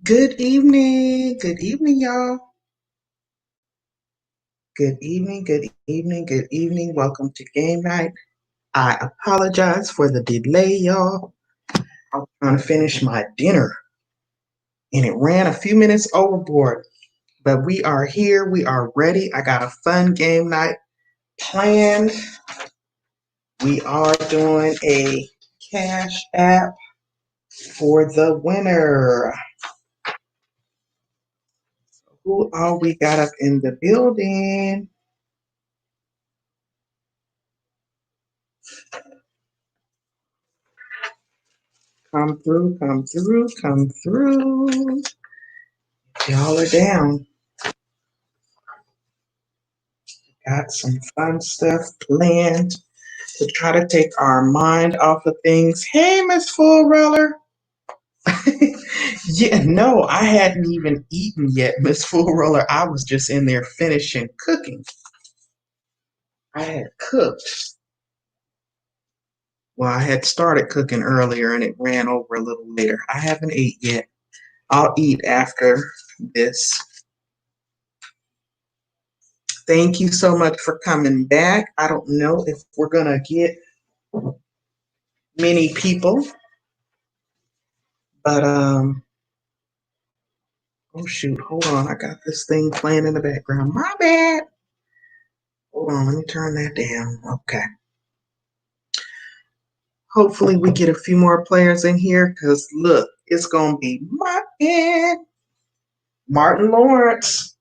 Good evening. Good evening, y'all. Good evening. Good evening. Good evening. Welcome to game night. I apologize for the delay, y'all. I was trying to finish my dinner and it ran a few minutes overboard. But we are here. We are ready. I got a fun game night planned. We are doing a cash app for the winner. Who all we got up in the building? Come through, come through, come through. Y'all are down. Got some fun stuff planned to try to take our mind off of things. Hey, Miss Full Roller. Yeah, no, I hadn't even eaten yet, Miss Full Roller. I was just in there finishing cooking. I had cooked. Well, I had started cooking earlier and it ran over a little later. I haven't ate yet. I'll eat after this. Thank you so much for coming back. I don't know if we're going to get many people, but oh shoot, hold on. I got this thing playing in the background. My bad. Hold on, let me turn that down. Okay. Hopefully we get a few more players in here because look, it's going to be Martin Lawrence.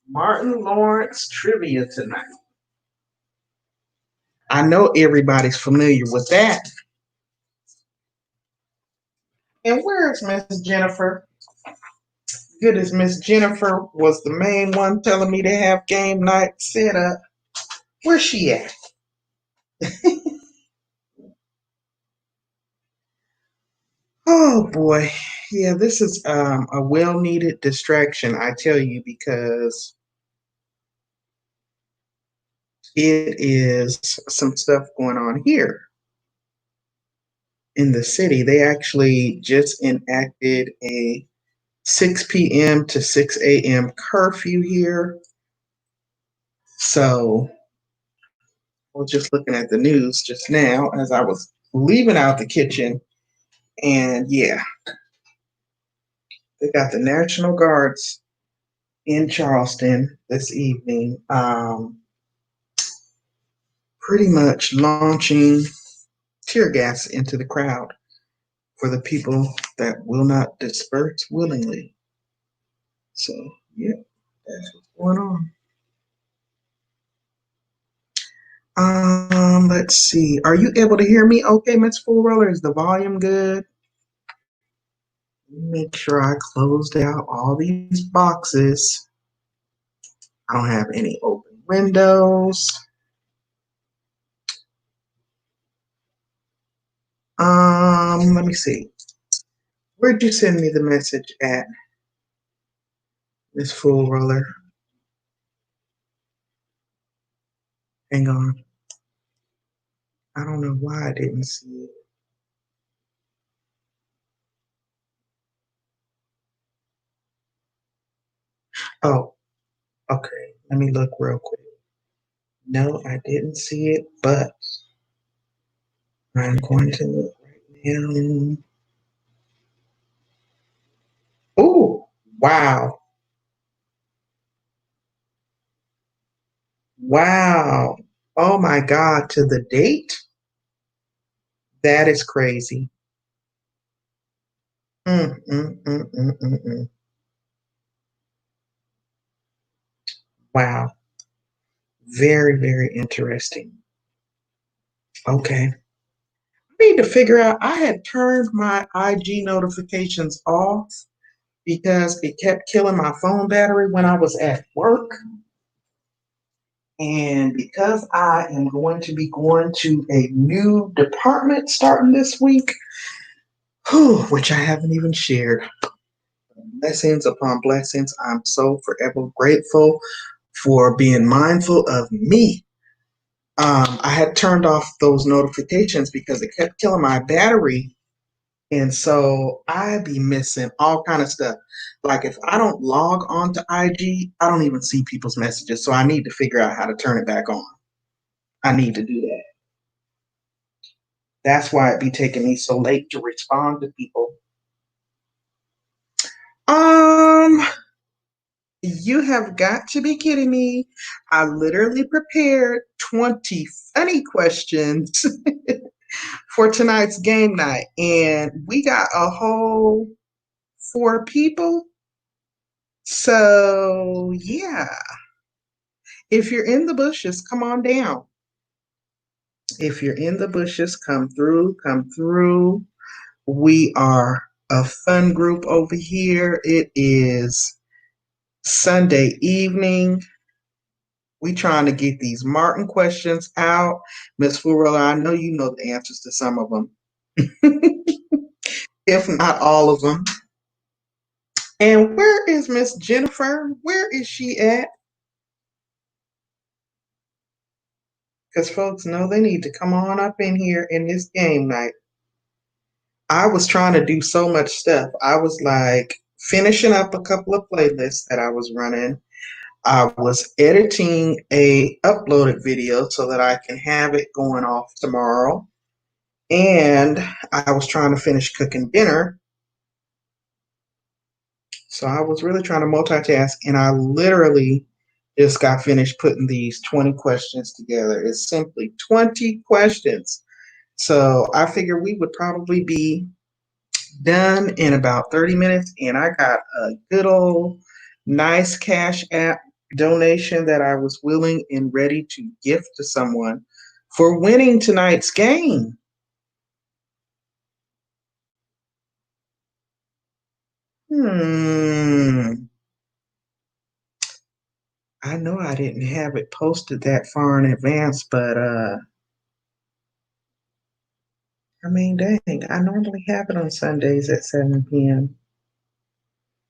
Martin Lawrence trivia tonight. I know everybody's familiar with that. And where's Miss Jennifer? Good as Miss Jennifer was the main one telling me to have game night set up. Where's she at? Oh boy. Yeah, this is a well needed distraction, I tell you, because it is some stuff going on here in the city. They actually just enacted a 6 p.m. to 6 a.m. curfew here. So I was just looking at the news just now as I was leaving out the kitchen. And yeah, they got the National Guards in Charleston this evening, pretty much launching tear gas into the crowd for the people that will not disperse willingly. So, yeah, that's what's going on. Let's see. Are you able to hear me okay, Miss Full Roller? Is the volume good? Make sure I closed out all these boxes. I don't have any open windows. Let me see. Where'd you send me the message at, Miss Full Roller? Hang on. I don't know why I didn't see it. Oh, okay. Let me look real quick. No, I didn't see it, but I'm going to look right now. Oh, wow. Wow. Oh my God, to the date? That is crazy. Mm, mm, mm, mm, mm, mm. Wow. Very, very interesting. Okay. I need to figure out, I had turned my IG notifications off because it kept killing my phone battery when I was at work. And because I am going to be going to a new department starting this week, which I haven't even shared, blessings upon blessings, I'm so forever grateful for being mindful of me. I had turned off those notifications because it kept killing my battery And so I be missing all kind of stuff. Like if I don't log on to IG, I don't even see people's messages. So I need to figure out how to turn it back on. I need to do that. That's why it be taking me so late to respond to people. Um, you have got to be kidding me. I literally prepared 20 funny questions for tonight's game night, and we got a whole four people. So, yeah, if you're in the bushes, come on down. If you're in the bushes, come through, come through. We are a fun group over here. It is Sunday evening. We trying to get these Martin questions out. Miss Florella, I know you know the answers to some of them, if not all of them. And where is Miss Jennifer? Where is she at? Because folks know they need to come on up in here in this game night. I was trying to do so much stuff. I was like finishing up a couple of playlists that I was running. I was editing a uploaded video so that I can have it going off tomorrow. And I was trying to finish cooking dinner. So I was really trying to multitask, and I literally just got finished putting these 20 questions together. It's simply 20 questions. So I figured we would probably be done in about 30 minutes, and I got a good old nice Cash App donation that I was willing and ready to gift to someone for winning tonight's game. Hmm. I know I didn't have it posted that far in advance, but I mean, dang, I normally have it on Sundays at 7 p.m.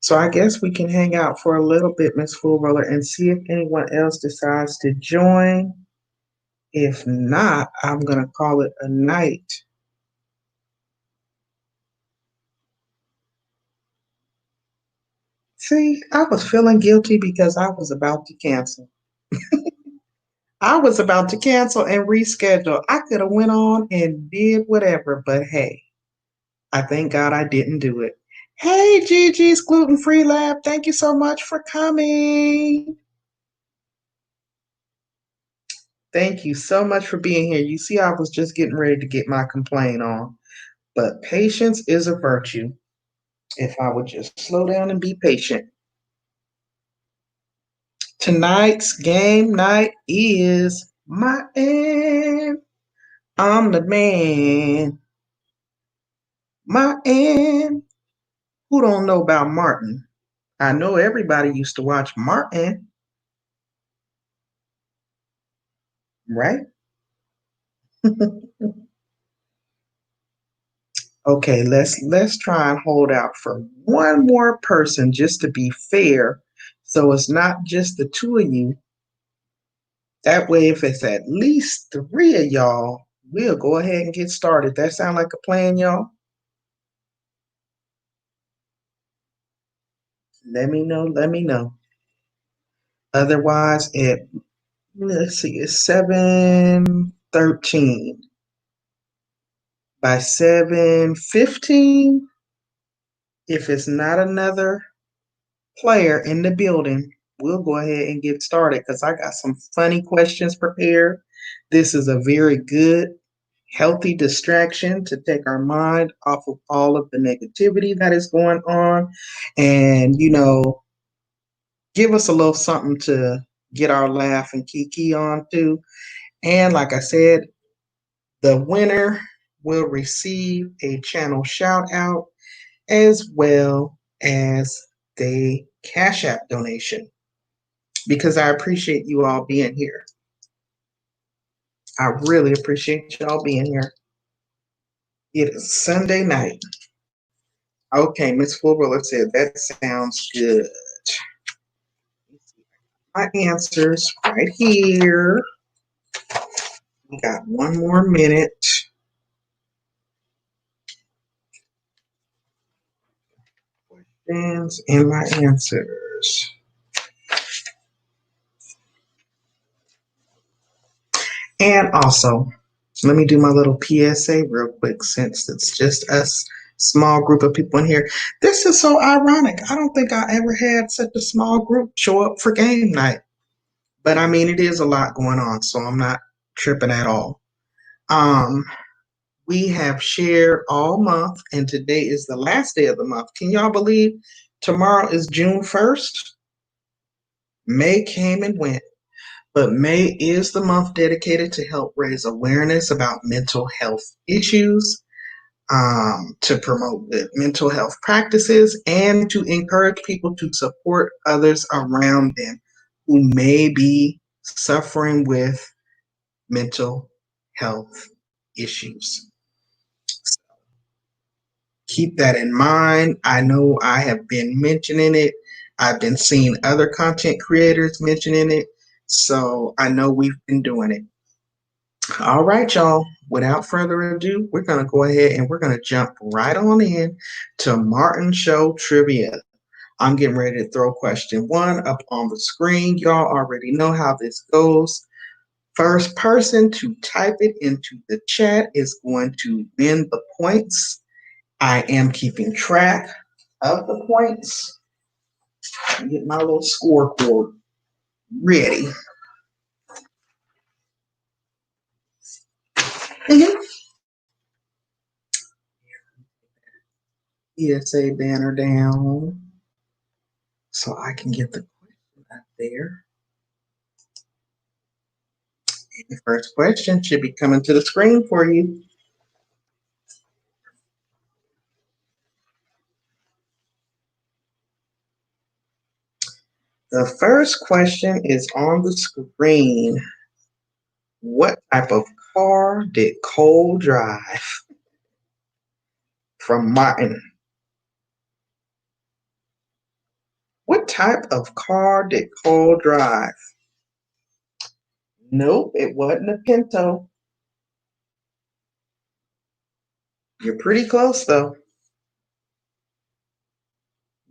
So I guess we can hang out for a little bit, Miss Full Roller, and see if anyone else decides to join. If not, I'm gonna call it a night. See, I was feeling guilty because I was about to cancel. I was about to cancel and reschedule. I could have went on and did whatever, but hey, I thank God I didn't do it. Hey, Gigi's Gluten Free Lab, thank you so much for coming. Thank you so much for being here. You see, I was just getting ready to get my complaint on, but patience is a virtue. If I would just slow down and be patient. Tonight's game night is my end. I'm the man. My end. Who don't know about Martin? I know everybody used to watch Martin, right? Okay, let's try and hold out for one more person just to be fair. So it's not just the two of you. That way, if it's at least three of y'all, we'll go ahead and get started. That sound like a plan, y'all? Let me know. Let me know. Otherwise, let's see, it's 7:13. By 7:15, if it's not another player in the building, we'll go ahead and get started because I got some funny questions prepared. This is a very good, healthy distraction to take our mind off of all of the negativity that is going on and, give us a little something to get our laugh and kiki on too. And like I said, the winner will receive a channel shout out as well as the Cash App donation because I appreciate you all being here. I really appreciate y'all being here. It is Sunday night. Okay, Miss Fulbrook said that sounds good. My answers right here. We got one more minute. Stands in my answers. And also, let me do my little PSA real quick since it's just us, small group of people in here. This is so ironic. I don't think I ever had such a small group show up for game night. But I mean, it is a lot going on, so I'm not tripping at all. Um, we have shared all month, and today is the last day of the month. Can y'all believe tomorrow is June 1st? May came and went. But May is the month dedicated to help raise awareness about mental health issues, to promote good mental health practices, and to encourage people to support others around them who may be suffering with mental health issues. Keep that in mind. I know I have been mentioning it. I've been seeing other content creators mentioning it. So I know we've been doing it. All right, y'all. Without further ado, we're going to go ahead and we're going to jump right on in to Martin Show Trivia. I'm getting ready to throw question one up on the screen. Y'all already know how this goes. First person to type it into the chat is going to win the points. I am keeping track of the points. Get my little scoreboard ready. Mm-hmm. ESA banner down so I can get the question up there. The first question should be coming to the screen for you. The first question is on the screen. What type of car did Cole drive? From Martin. What type of car did Cole drive? Nope, it wasn't a Pinto. You're pretty close, though.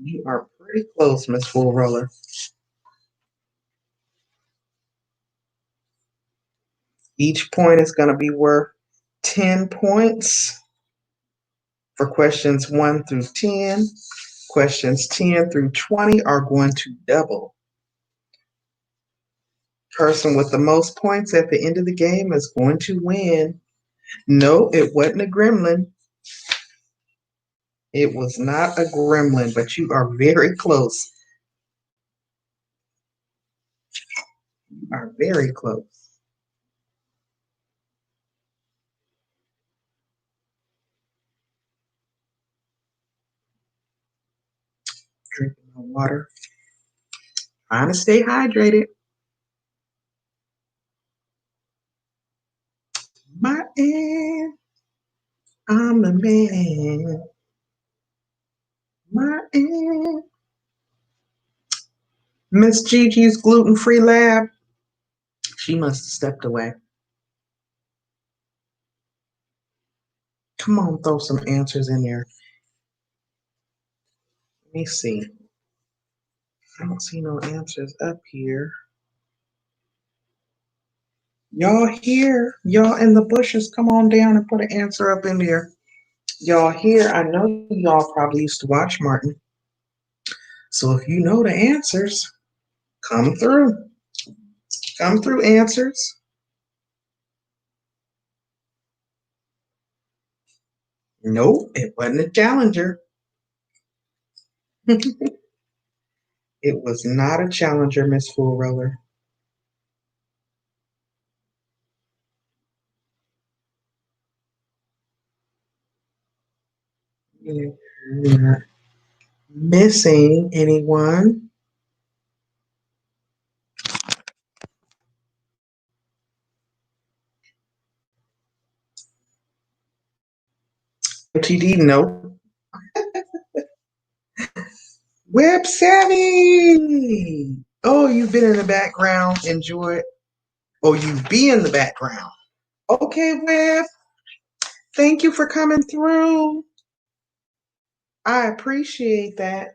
You are pretty close, Miss Full Roller. Each point is going to be worth 10 points for questions 1 through 10. Questions 10 through 20 are going to double. Person with the most points at the end of the game is going to win. No, it wasn't a gremlin. It was not a gremlin, but you are very close. You are very close. Drinking my water. Trying to stay hydrated. My aunt, I'm the man. My aunt. Miss Gigi's gluten-free lab. She must have stepped away. Come on, throw some answers in there. Let me see. I don't see no answers up here. Y'all here? Y'all in the bushes, come on down and put an answer up in there. Y'all here? I know y'all probably used to watch Martin. So if you know the answers, come through. Come through, answers. Nope, it wasn't a challenger. It was not a challenger, Miss Full Roller. You're not missing anyone. OTD, no. Web Savvy. Oh, you've been in the background. Enjoy it. Oh, you be in the background. Okay, Web. Thank you for coming through. I appreciate that.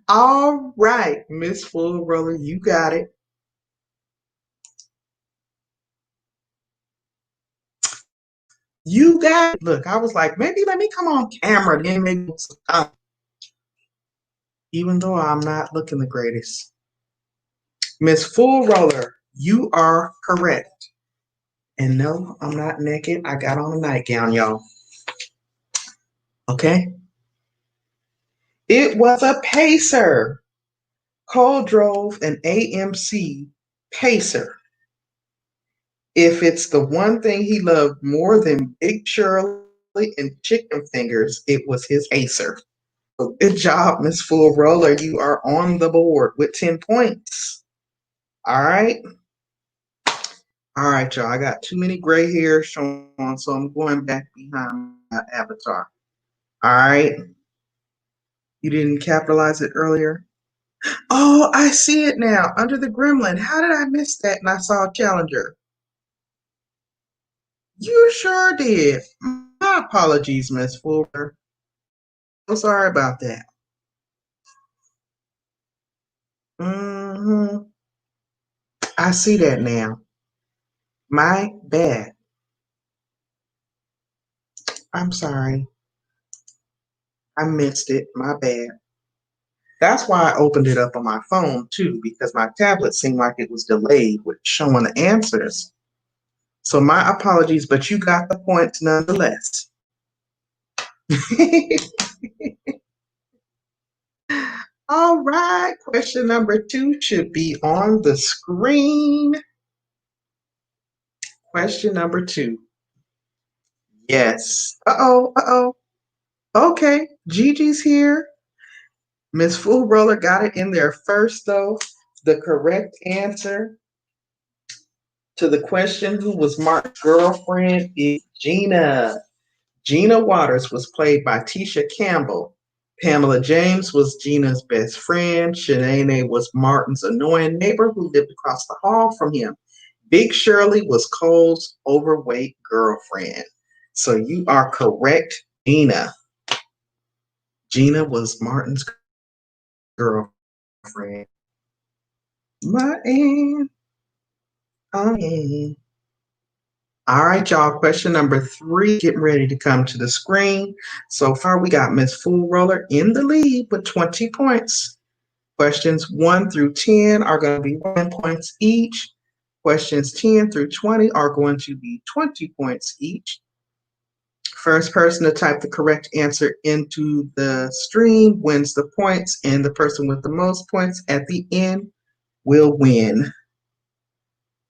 All right, Miss Full Roller, you got it. You got it. Look, I was like, maybe let me come on camera, then maybe even though I'm not looking the greatest. Miss Full Roller, you are correct. And no, I'm not naked. I got on a nightgown, y'all. Okay? It was a pacer. Cole drove an AMC Pacer. If it's the one thing he loved more than Big Shirley and chicken fingers, it was his Pacer. So good job, Miss Full Roller. You are on the board with 10 points. All right. All right, y'all. I got too many gray hairs showing, so I'm going back behind my avatar. All right. You didn't capitalize it earlier? Oh, I see it now. Under the gremlin. How did I miss that? And I saw Challenger. You sure did. My apologies, Miss Fuller. So sorry about that. hmm I see that now. My bad. I'm sorry. I missed it. My bad. That's why I opened it up on my phone too, because my tablet seemed like it was delayed with showing the answers. So my apologies, but you got the points nonetheless. All right, question number 2 should be on the screen. Question number 2. Yes. Uh-oh, uh-oh. Okay, Gigi's here. Miss Full Roller got it in there first, though. The correct answer to the question, who was Mark's girlfriend, is Gina. Gina Waters was played by Tisha Campbell. Pamela James was Gina's best friend. Shanae was Martin's annoying neighbor who lived across the hall from him. Big Shirley was Cole's overweight girlfriend. So you are correct, Gina. Gina was Martin's girlfriend. Martin. Oh, all right, y'all. Question number 3, getting ready to come to the screen. So far, we got Miss Full Roller in the lead with 20 points. Questions 1 through 10 are going to be 1 points each. Questions 10 through 20 are going to be 20 points each. First person to type the correct answer into the stream wins the points, and the person with the most points at the end will win.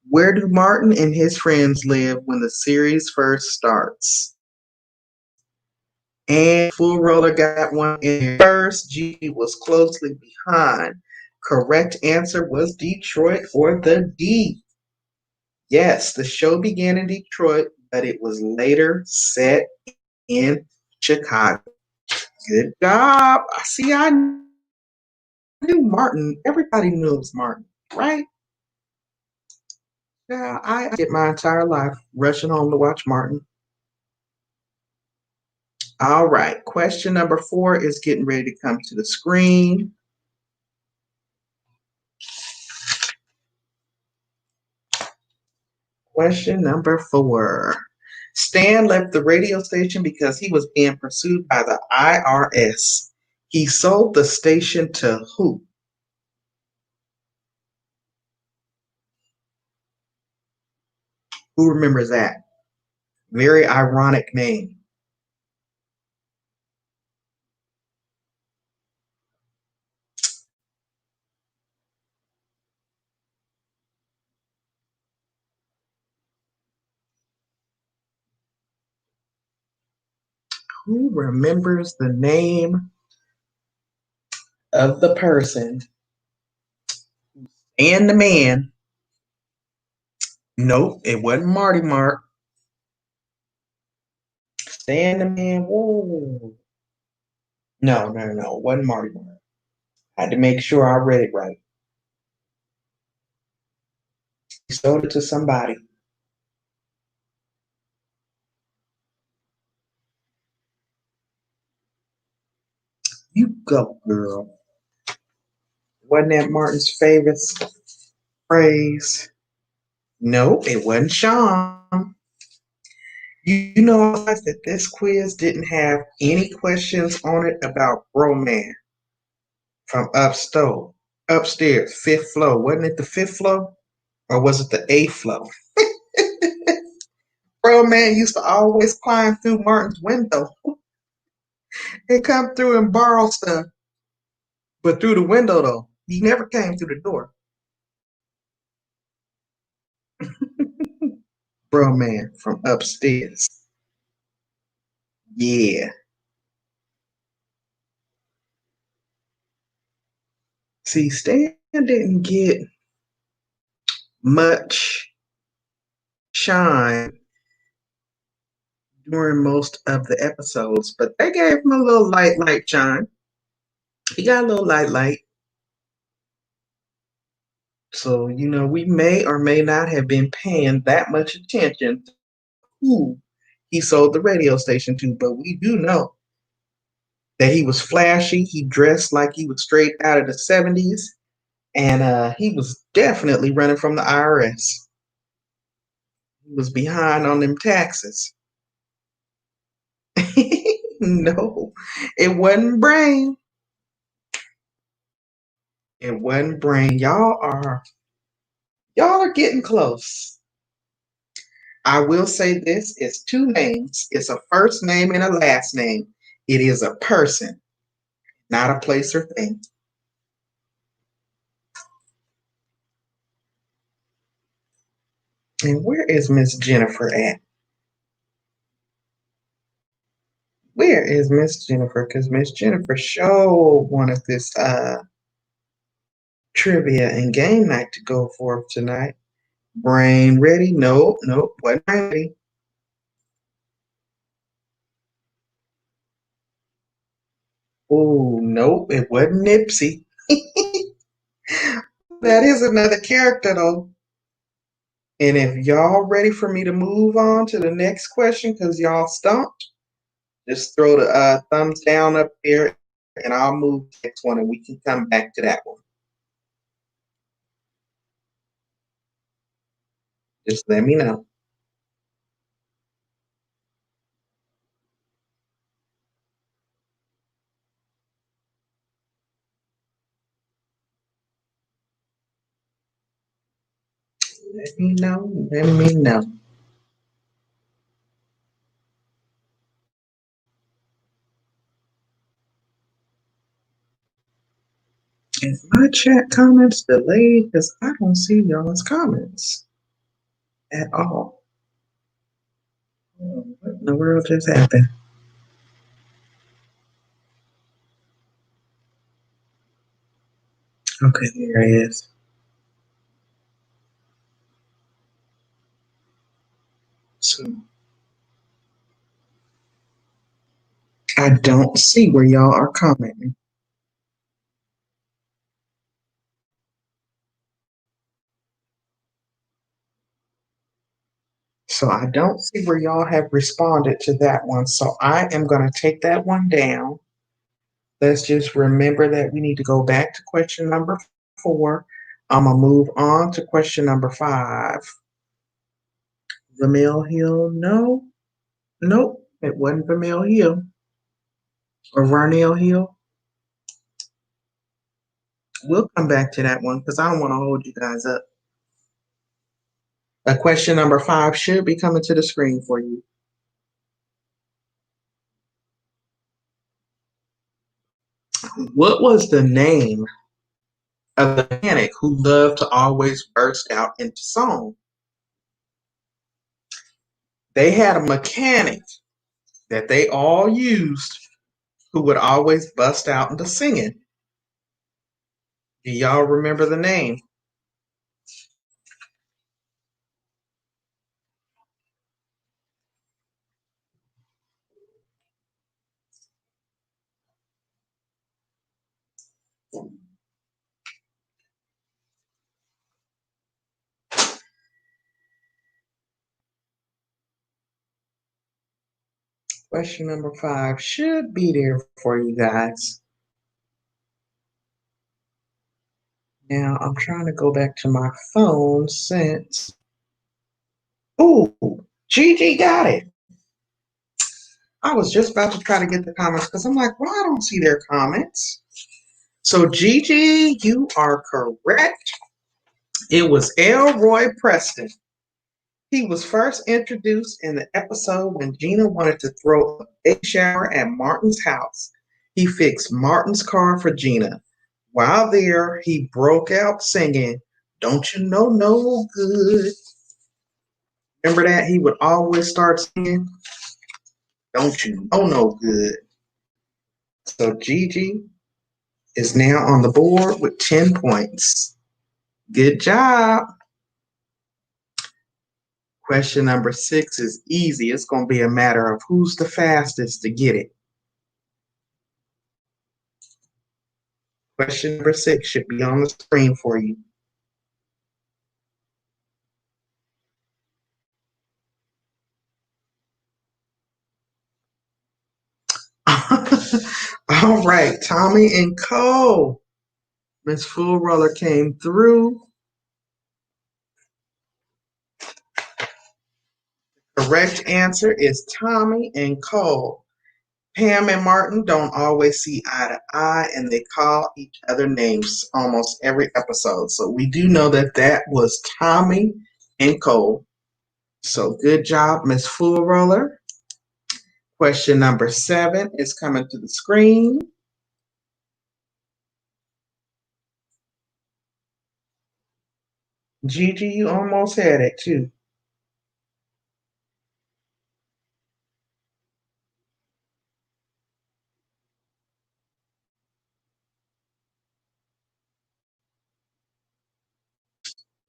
Where do Martin and his friends live when the series first starts? And Full Roller got one in first. G was closely behind. Correct answer was Detroit for the D. Yes, the show began in Detroit, but it was later set in Chicago. Good job. See, I knew Martin. Everybody knew it was Martin, right? Yeah, I did my entire life rushing home to watch Martin. All right, question number 4 is getting ready to come to the screen. Question number 4. Stan left the radio station because he was being pursued by the IRS. He sold the station to who? Who remembers that? Very ironic name. Who remembers the name of the person and the man? Nope, it wasn't Marty Mark. Stan the man. Whoa. No, no, no. It wasn't Marty Mark. I had to make sure I read it right. He sold it to somebody. You go, girl. Wasn't that Martin's favorite phrase? No, it wasn't Sean. You know that this quiz didn't have any questions on it about Roman from upstairs, fifth floor. Wasn't it the fifth floor? Or was it the eighth floor? Roman used to always climb through Martin's window and come through and borrow stuff. But through the window though. He never came through the door. Roman from upstairs. Yeah. See, Stan didn't get much shine during most of the episodes, but they gave him a little light shine. He got a little light. So, we may or may not have been paying that much attention to who he sold the radio station to, but we do know that he was flashy. He dressed like he was straight out of the 70s, and he was definitely running from the IRS. He was behind on them taxes. No, it wasn't Brain. It wasn't Brain. Y'all are getting close. I will say this: it's two names. It's a first name and a last name. It is a person, not a place or thing. And where is Miss Jennifer at? Where is Miss Jennifer? Because Miss Jennifer showed wanted this trivia and game night to go for tonight. Brain ready? Nope, wasn't ready. Oh, nope, it wasn't Nipsey. That is another character though. And if y'all ready for me to move on to the next question because y'all stumped, just throw the thumbs down up there and I'll move to the next one and we can come back to that one. Just let me know. Let me know. Let me know. Is my chat comments delayed? Because I don't see y'all's comments at all. What in the world just happened? Okay, there it is. So I don't see where y'all are commenting. So I don't see where y'all have responded to that one. So I am going to take that one down. Let's just remember that we need to go back to question number 4. I'm going to move on to question number 5. Vermeil Hill? No. Nope. It wasn't Vermeil Hill or Vernell Hill. We'll come back to that one because I don't want to hold you guys up. Question number 5 should be coming to the screen for you. What was the name of the mechanic who loved to always burst out into song? They had a mechanic that they all used who would always bust out into singing. Do y'all remember the name? Question number 5 should be there for you guys. Now I'm trying to go back to my phone since. Ooh, Gigi got it. I was just about to try to get the comments because I'm like, well, I don't see their comments. So Gigi, you are correct. It was Elroy Preston. He was first introduced in the episode when Gina wanted to throw a baby shower at Martin's house. He fixed Martin's car for Gina. While there, he broke out singing, "Don't you know no good?" Remember that? He would always start singing, "Don't you know no good?" So Gigi is now on the board with 10 points. Good job. Question number 6 is easy. It's going to be a matter of who's the fastest to get it. Question number 6 should be on the screen for you. All right, Tommy and Cole. Miss Full Roller came through. Correct answer is Tommy and Cole. Pam and Martin don't always see eye to eye, and they call each other names almost every episode. So we do know that that was Tommy and Cole. So good job, Miss Full Roller. Question number 7 is coming to the screen. Gigi, you almost had it too.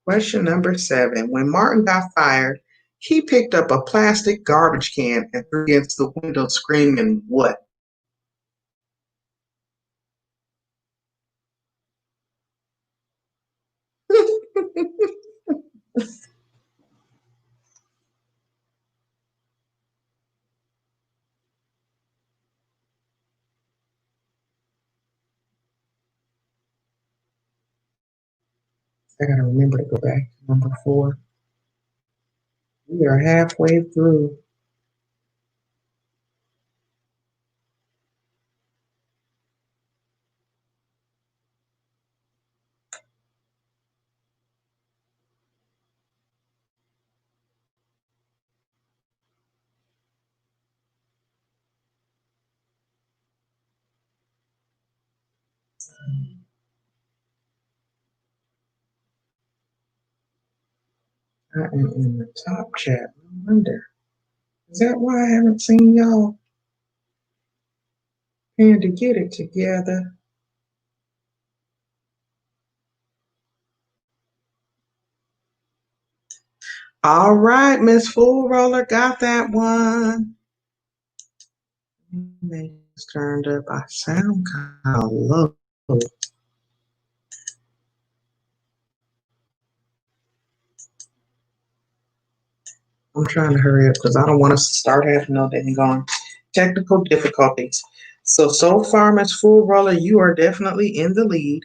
Question number 7. When Martin got fired, he picked up a plastic garbage can and threw it against the window, screaming, "What?" I gotta remember to go back to number 4. We are halfway through. I am in the top chat. I wonder, is that why I haven't seen y'all? And to get it together. All right, Miss Full Roller got that one. It's turned up. I sound kind of low. I'm trying to hurry up because I don't want us to start having no dang on technical difficulties. So far, Miss Full Roller, you are definitely in the lead.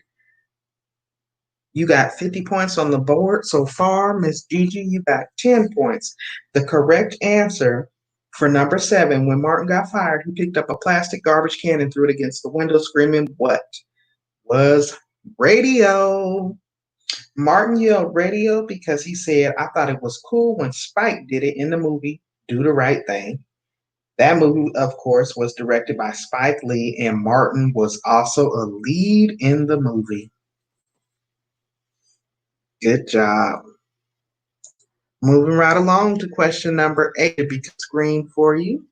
You got 50 points on the board so far. Miss Gigi, you got 10 points. The correct answer for number 7, when Martin got fired, he picked up a plastic garbage can and threw it against the window, screaming, "What?" was radio. Martin yelled radio because he said, "I thought it was cool when Spike did it in the movie Do the Right Thing." That movie, of course, was directed by Spike Lee, and Martin was also a lead in the movie. Good job. Moving right along to question number 8 to be screened for you.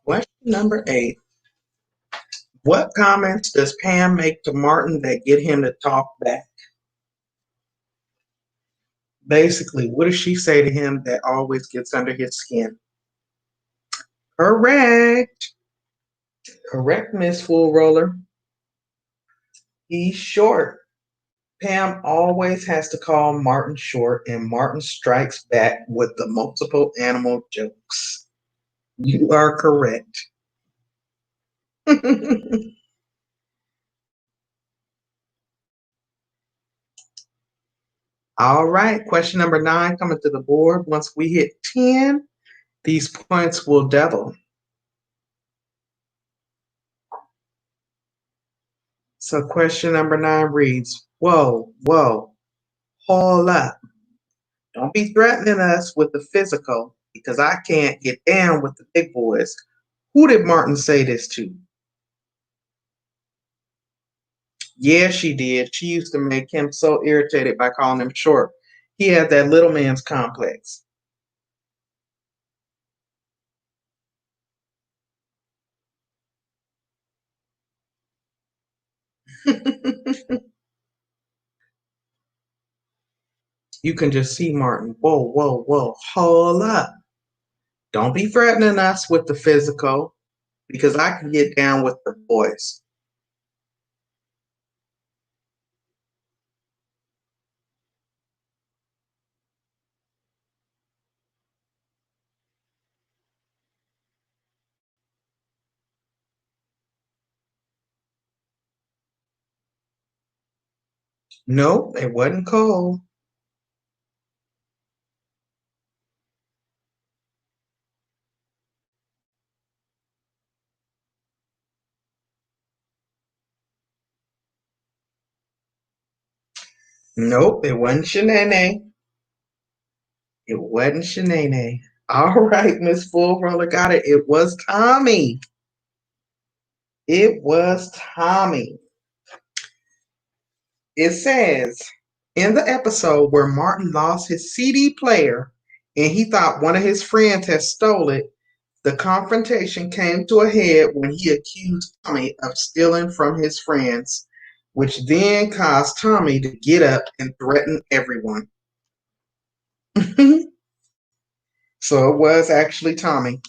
Question number 8. What comments does Pam make to Martin that get him to talk back? Basically, what does she say to him that always gets under his skin? Correct. Correct, Miss Full Roller. He's short. Pam always has to call Martin short, and Martin strikes back with the multiple animal jokes. You are correct. All right, question number 9 coming to the board. Once we hit 10, these points will double. So question number 9 reads, whoa, whoa, hold up. Don't be threatening us with the physical because I can't get down with the big boys. Who did Martin say this to? Yeah, she did. She used to make him so irritated by calling him short. He had that little man's complex. You can just see Martin. Whoa, whoa, whoa. Hold up. Don't be threatening us with the physical because I can get down with the boys. Nope, it wasn't cold. Nope, it wasn't Shanae. It wasn't Shanae. All right, Miss Full Roller got it. It was Tommy. It was Tommy. It says in the episode where Martin lost his CD player and he thought one of his friends had stolen it, the confrontation came to a head when he accused Tommy of stealing from his friends, which then caused Tommy to get up and threaten everyone. So it was actually Tommy.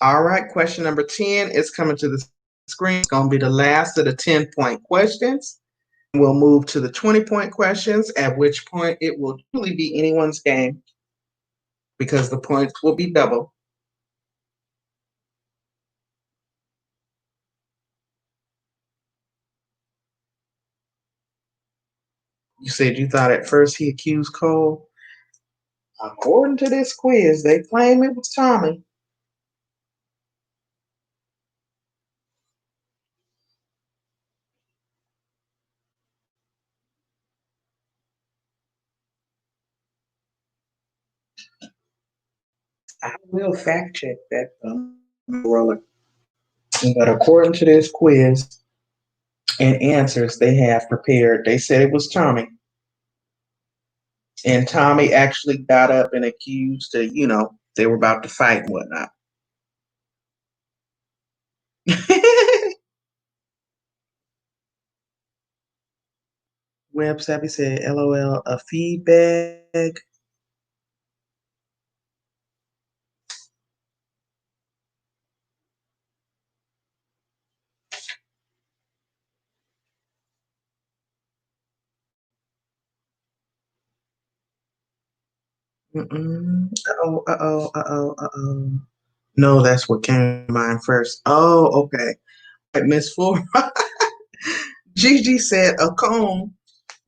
All right, question number 10 is coming to the screen. It's going to be the last of the 10-point questions. We'll move to the 20-point questions, at which point it will truly be anyone's game because the points will be double. You said you thought at first he accused Cole. According to this quiz, they claim it was Tommy. I will fact check that, roller. But according to this quiz and answers they have prepared, they said it was Tommy. And Tommy actually got up and accused, they were about to fight and whatnot. Web Savvy said, LOL, a feedback. Uh-oh, uh-oh, uh-oh, uh-oh. No, that's what came to mind first. Oh, okay. Miss Full. Gigi said a comb.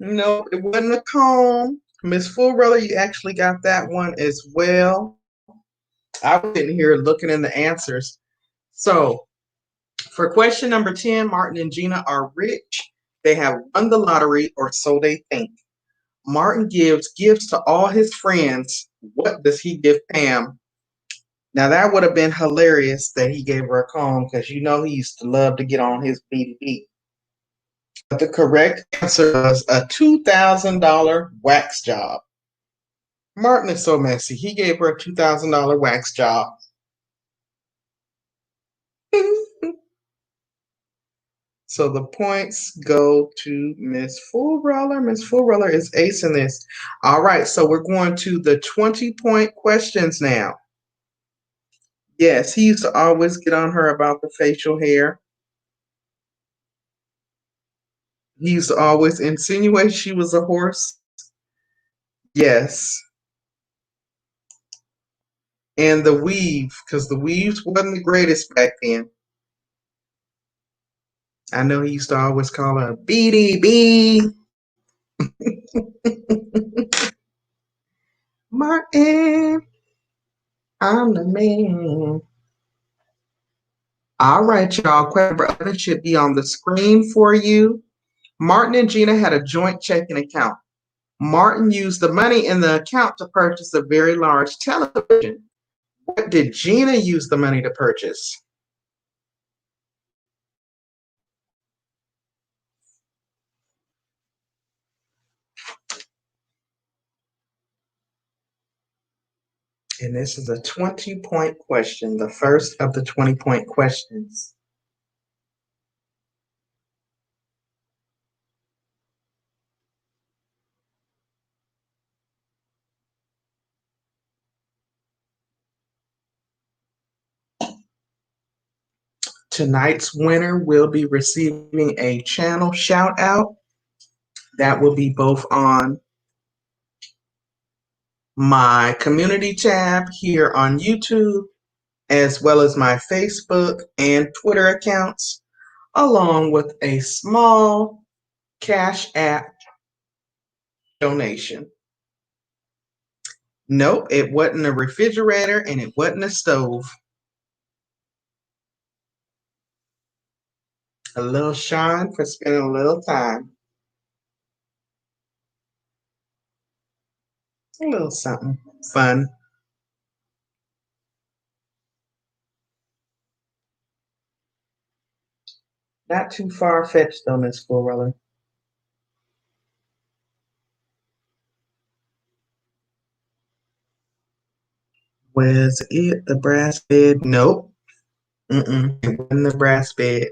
No, it wasn't a comb. Miss Full Brother, you actually got that one as well. I was sitting here looking in the answers. So for question number 10, Martin and Gina are rich. They have won the lottery, or so they think. Martin gives gifts to all his friends. What does he give Pam? Now that would have been hilarious that he gave her a comb because he used to love to get on his BDB. But the correct answer was a $2,000 wax job. Martin is so messy. He gave her a $2,000 wax job. So the points go to Miss Full Roller. Miss Full Roller is acing this. All right, so we're going to the 20-point questions now. Yes, he used to always get on her about the facial hair. He used to always insinuate she was a horse. Yes. And the weave, because the weaves wasn't the greatest back then. I know he used to always call her BDB. Martin, I'm the man. All right, y'all. Question number 11 should be on the screen for you. Martin and Gina had a joint checking account. Martin used the money in the account to purchase a very large television. What did Gina use the money to purchase? And this is a 20-point question, the first of the 20-point questions. Tonight's winner will be receiving a channel shout out. That will be both on my community tab here on YouTube, as well as my Facebook and Twitter accounts, along with a small Cash App donation. Nope, it wasn't a refrigerator and it wasn't a stove. A little shine for spending a little time. A little something fun. Not too far fetched though, Miss Florella. Was it the brass bed? Nope. It wasn't the brass bed.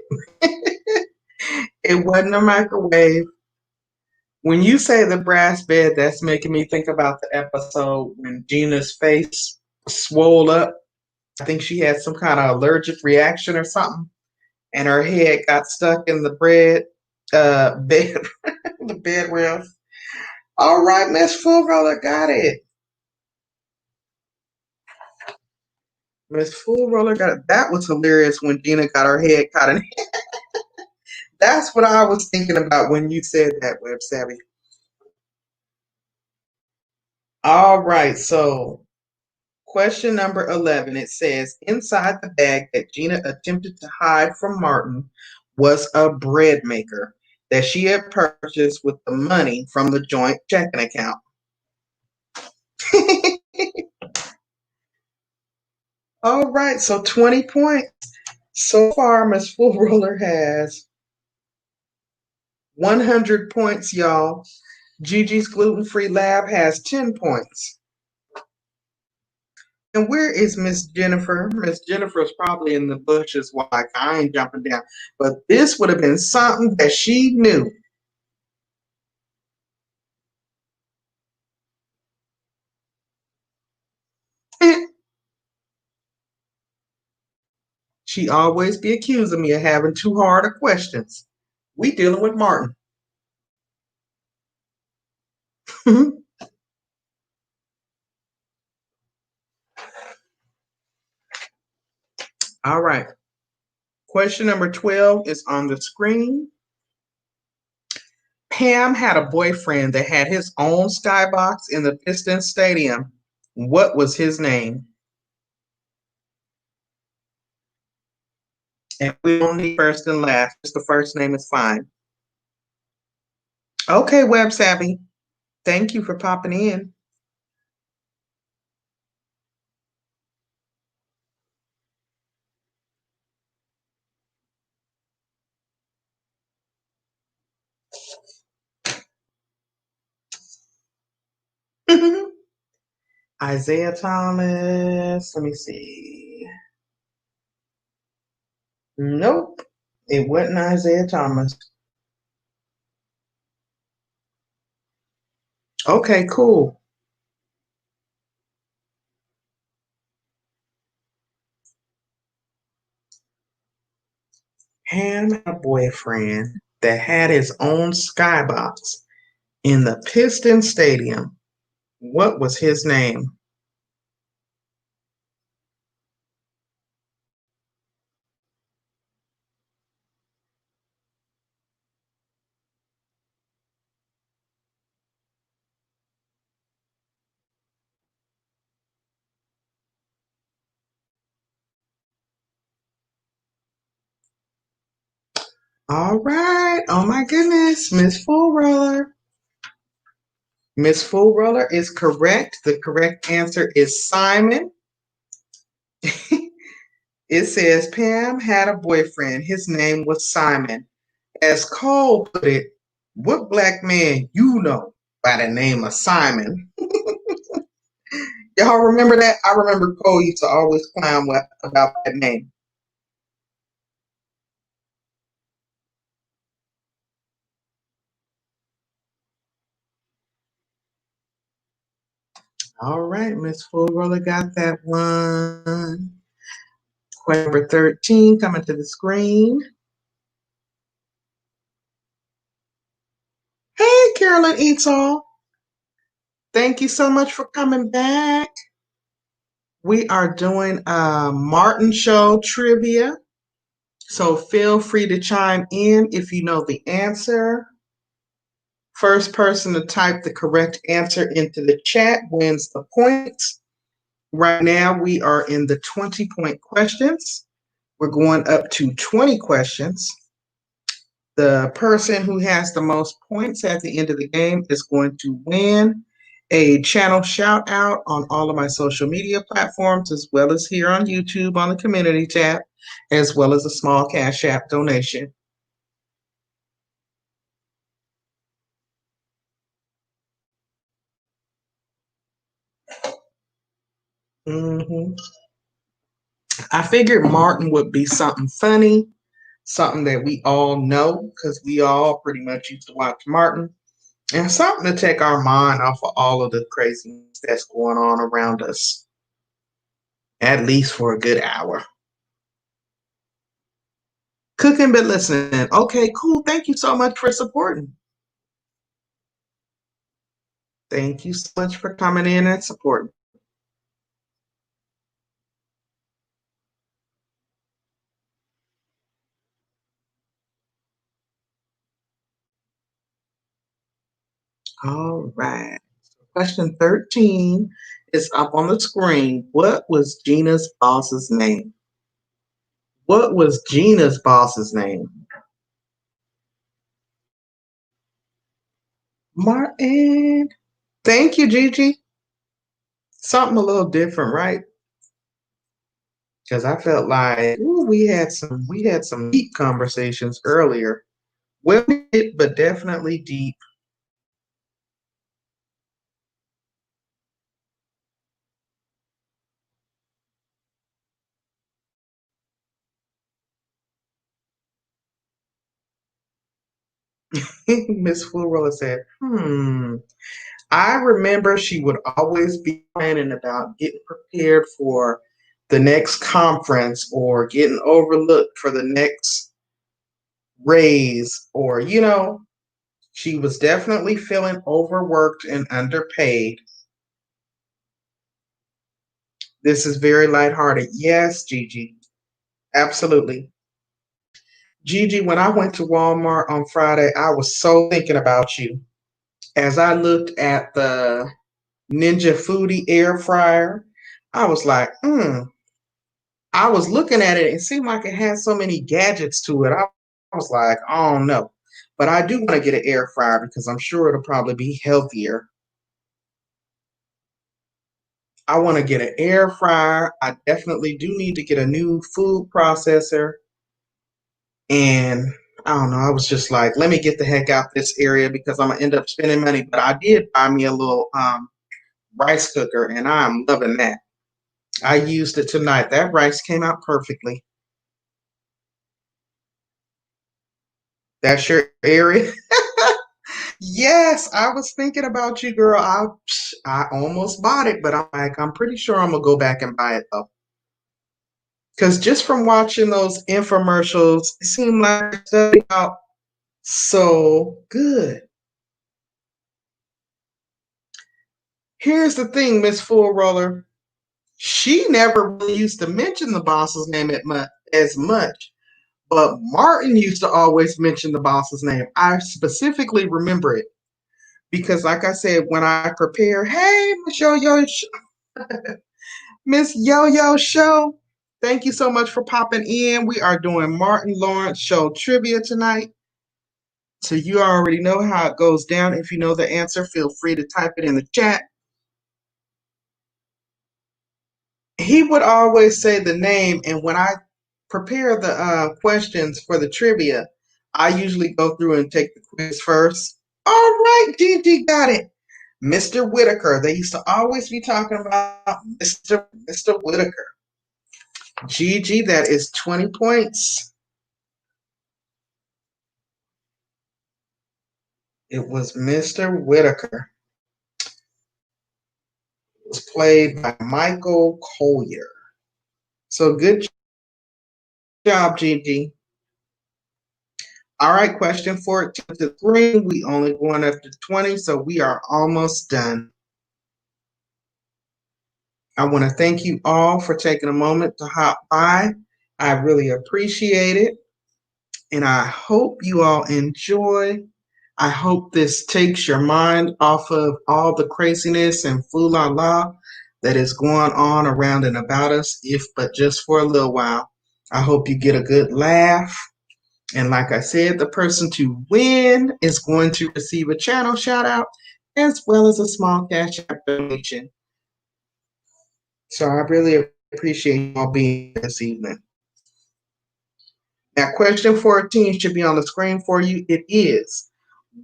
It wasn't a microwave. When you say the brass bed, that's making me think about the episode when Gina's face swole up. I think she had some kind of allergic reaction or something, and her head got stuck in the bed, the bed rail. All right, Miss Full Roller got it. Miss Full Roller got it. That was hilarious when Gina got her head caught in. That's what I was thinking about when you said that, Web Savvy. All right, so question number 11. It says, inside the bag that Gina attempted to hide from Martin was a bread maker that she had purchased with the money from the joint checking account. All right, so 20 points. So far, Miss Full Roller has 100 points, y'all. Gigi's Gluten Free Lab has 10 points. And where is Miss Jennifer? Miss Jennifer's probably in the bushes while I ain't jumping down. But this would have been something that she knew. She always be accusing me of having too hard of questions. We dealing with Martin. All right. Question number 12 is on the screen. Pam had a boyfriend that had his own skybox in the Pistons Stadium. What was his name? And we don't need first and last. Just the first name is fine. Okay, Web Savvy. Thank you for popping in. Isaiah Thomas. Let me see. Nope. It wasn't Isaiah Thomas. Okay, cool. Pam had a boyfriend that had his own skybox in the Piston Stadium. What was his name? All right. Oh my goodness, Miss Full Roller. Miss Full Roller is correct. The correct answer is Simon. It says Pam had a boyfriend. His name was Simon. As Cole put it, what black man you know by the name of Simon? Y'all remember that? I remember Cole used to always clown about that name. All right, Miss Full Roller got that one. Question number 13 coming to the screen. Hey, Carolyn Eats All. Thank you so much for coming back. We are doing a Martin Show trivia. So feel free to chime in if you know the answer. First person to type the correct answer into the chat wins the points. Right now, we are in the 20-point questions. We're going up to 20 questions. The person who has the most points at the end of the game is going to win a channel shout out on all of my social media platforms, as well as here on YouTube on the community tab, as well as a small Cash App donation. Mm-hmm. I figured Martin would be something funny, something that we all know, because we all pretty much used to watch Martin, and something to take our mind off of all of the craziness that's going on around us, at least for a good hour. Cooking but listening. Okay, cool. Thank you so much for supporting. Thank you so much for coming in and supporting. All right. Question 13 is up on the screen. What was Gina's boss's name? What was Gina's boss's name? Martin. Thank you, Gigi. Something a little different, right? Because I felt like ooh, we had some deep conversations earlier. Well, but definitely deep. Miss Florilla said, I remember she would always be planning about getting prepared for the next conference or getting overlooked for the next raise, or, she was definitely feeling overworked and underpaid. This is very lighthearted. Yes, Gigi. Absolutely. Gigi, when I went to Walmart on Friday, I was so thinking about you. As I looked at the Ninja Foodie air fryer, I was like, I was looking at it. It seemed like it had so many gadgets to it. I was like, oh no. But I do want to get an air fryer because I'm sure it'll probably be healthier. I want to get an air fryer. I definitely do need to get a new food processor. And I don't know. I was just like, let me get the heck out this area because I'm gonna end up spending money. But I did buy me a little rice cooker, and I'm loving that. I used it tonight. That rice came out perfectly. That's your area? Yes, I was thinking about you, girl. I almost bought it, but I'm pretty sure I'm gonna go back and buy it though. Because just from watching those infomercials, it seemed like it studied out so good. Here's the thing, Miss Full Roller. She never really used to mention the boss's name as much, but Martin used to always mention the boss's name. I specifically remember it because, like I said, when I prepare, hey, Miss Yo Yo Show, thank you so much for popping in. We are doing Martin Lawrence Show trivia tonight. So you already know how it goes down. If you know the answer, feel free to type it in the chat. He would always say the name, and when I prepare the questions for the trivia, I usually go through and take the quiz first. All right, Gigi got it. Mr. Whitaker. They used to always be talking about Mr. Whitaker. Gigi, that is 20 points. It was Mr. Whitaker. It was played by Michael Collier. So good job, Gigi. All right, question 14 to 3. We only going up to 20, so we are almost done. I want to thank you all for taking a moment to hop by. I really appreciate it. And I hope you all enjoy. I hope this takes your mind off of all the craziness and la la that is going on around and about us, if but just for a little while. I hope you get a good laugh. And like I said, the person to win is going to receive a channel shout out as well as a small cash donation. So I really appreciate you all being here this evening. Now, question 14 should be on the screen for you. It is,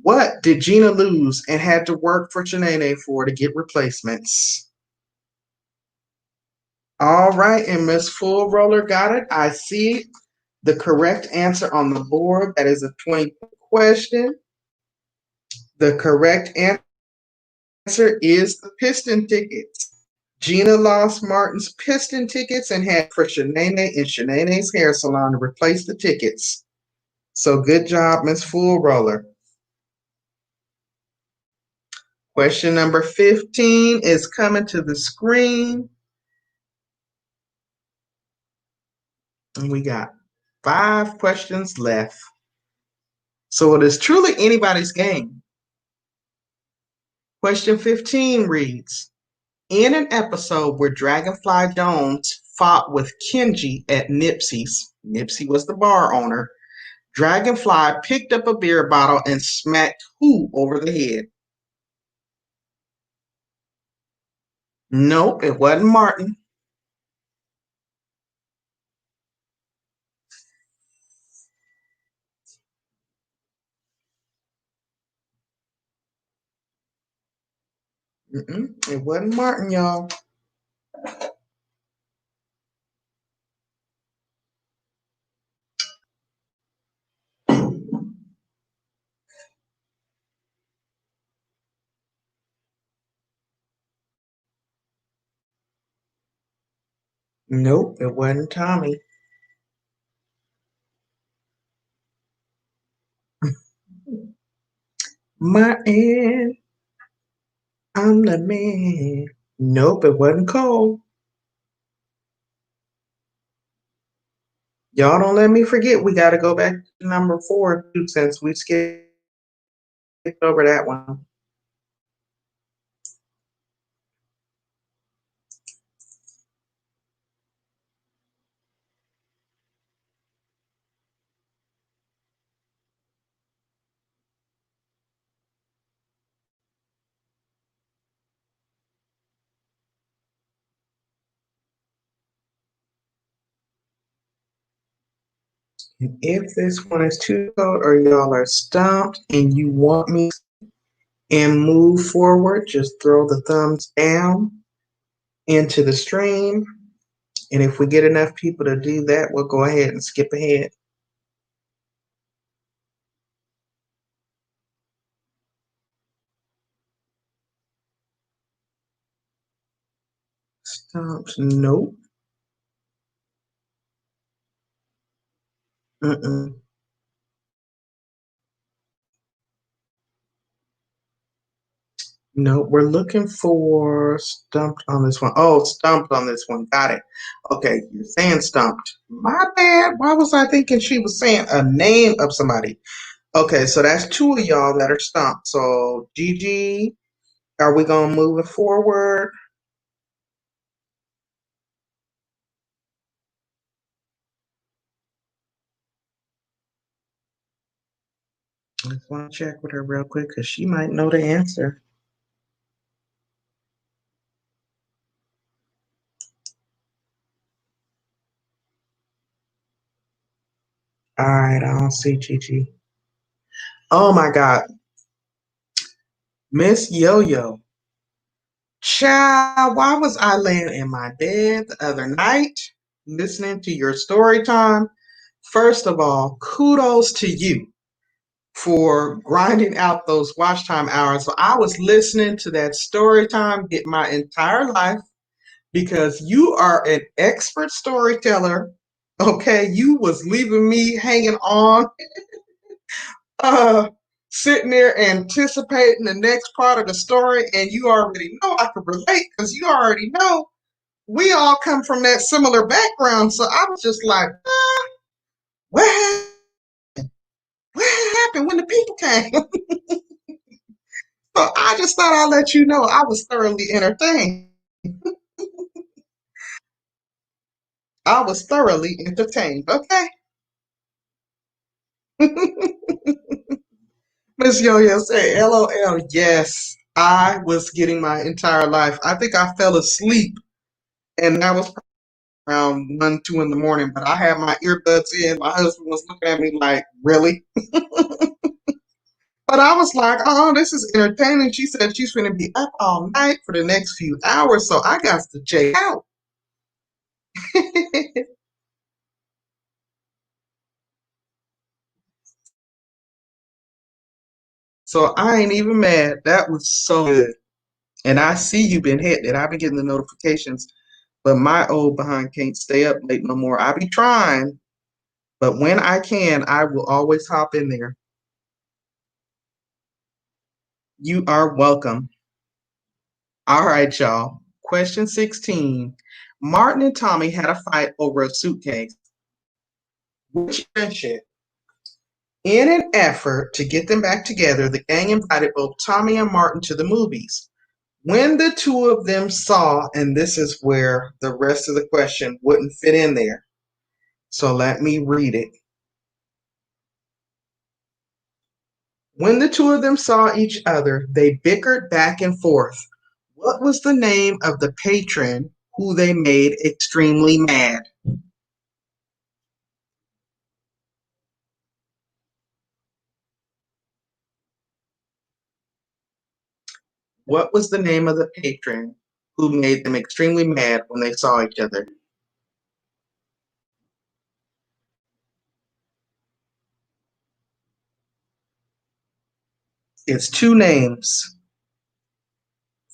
what did Gina lose and had to work for Shanae for to get replacements? All right, and Miss Full Roller got it. I see the correct answer on the board. That is a 20 question. The correct answer is the piston tickets. Gina lost Martin's piston tickets and had for Shanae in Shanae's hair salon to replace the tickets. So good job, Miss Full Roller. Question number 15 is coming to the screen. And we got 5 questions left. So it is truly anybody's game. Question 15 reads, in an episode where Dragonfly Jones fought with Kenji at Nipsey's, Nipsey was the bar owner, Dragonfly picked up a beer bottle and smacked who over the head? Nope, it wasn't Martin. It wasn't Martin, y'all. Nope, it wasn't Tommy. Martin, I'm the man. Nope, it wasn't Cole. Y'all don't let me forget. We got to go back to number 4 too, since we skipped over that one. And if this one is too cold or y'all are stumped and you want me and move forward, just throw the thumbs down into the stream. And if we get enough people to do that, we'll go ahead and skip ahead. Nope. Mm-mm. No, we're looking for stumped on this one. Oh, stumped on this one. Got it. Okay, you're saying stumped. My bad. Why was I thinking she was saying a name of somebody? Okay, so that's two of y'all that are stumped. So, Gigi, are we going to move it forward? I just want to check with her real quick because she might know the answer. All right, I don't see Gigi. Oh my God, Miss Yo Yo. Child, why was I laying in my bed the other night listening to your story time? First of all, kudos to you for grinding out those watch time hours. So I was listening to that story time get my entire life because you are an expert storyteller. Okay, you was leaving me hanging on, uh, sitting there anticipating the next part of the story, and you already know I could relate because you already know we all come from that similar background. So I was just like, what, what happened when the people came? So I just thought I'd let you know I was thoroughly entertained. I was thoroughly entertained. Okay. Miss Yo-Yo say, LOL. Yes, I was getting my entire life. I think I fell asleep, and that was around 1, 2 in the morning. But I had my earbuds in. My husband was looking at me like, really? But I was like, oh, this is entertaining. She said she's going to be up all night for the next few hours, so I got to check out. So I ain't even mad. That was so good. And I see you been hitting it. I've been getting the notifications, but my old behind can't stay up late no more. I be trying, but when I can, I will always hop in there. You are welcome. All right, y'all. Question 16. Martin and Tommy had a fight over a suitcase. Which friendship? In an effort to get them back together, the gang invited both Tommy and Martin to the movies. When the two of them saw, and this is where the rest of the question wouldn't fit in there. So let me read it. When the two of them saw each other, they bickered back and forth. What was the name of the patron who they made extremely mad? What was the name of the patron who made them extremely mad when they saw each other? It's two names